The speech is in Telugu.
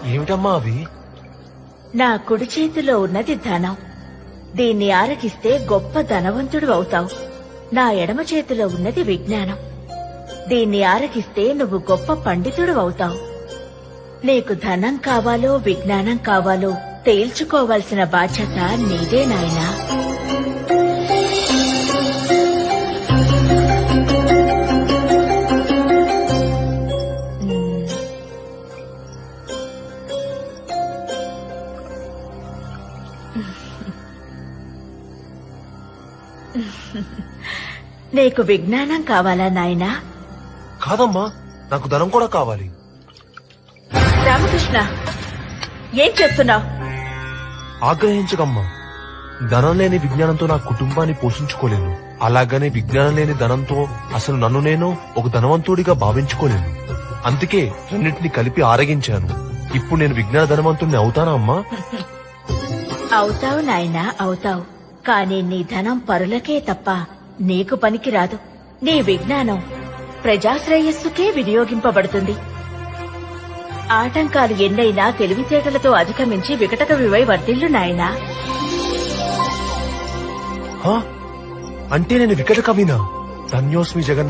ఏమిటమ్మా అవి? నా కుడి చేతిలో ఉన్నది ధనం. దీన్ని ఆరగిస్తే గొప్ప ధనవంతుడు అవుతావు. నా ఎడమ చేతిలో ఉన్నది విజ్ఞానం. దీన్ని ఆరగిస్తే నువ్వు గొప్ప పండితుడు అవుతావు. నీకు ధనం కావాలో విజ్ఞానం కావాలో తేల్చుకోవాల్సిన బాధ్యత నీదే నాయనా. నీకు విజ్ఞానం కావాలా నాయనా? కాదమ్మా, నాకు ధనం కూడా కావాలి. రామకృష్ణ, ఏం చేస్తున్నావు? ఆగ్రహించకమ్మా. ధనం లేని విజ్ఞానంతో నా కుటుంబాన్ని పోషించుకోలేను. అలాగనే విజ్ఞానం లేని ధనంతో అసలు నన్ను నేను ఒక ధనవంతుడిగా భావించుకోలేను. అందుకే రెండింటిని కలిపి ఆరగించాను. ఇప్పుడు నేను విజ్ఞాన ధనవంతుడిని అవుతానా అమ్మా? అవుతావు నాయనా, అవుతావు. కానీ నీ ధనం పరులకే తప్ప నీకు పనికిరాదు. నీ విజ్ఞానం ప్రజాశ్రేయస్సుకే వినియోగింపబడుతుంది. ఆటంకాలు ఎన్నైనా తెలివితేటలతో అధిగమించి వికటకవివై వర్ధిల్లు నాయనా. అంటే నేను వికట కవినా? ధన్యోస్మి జగన్.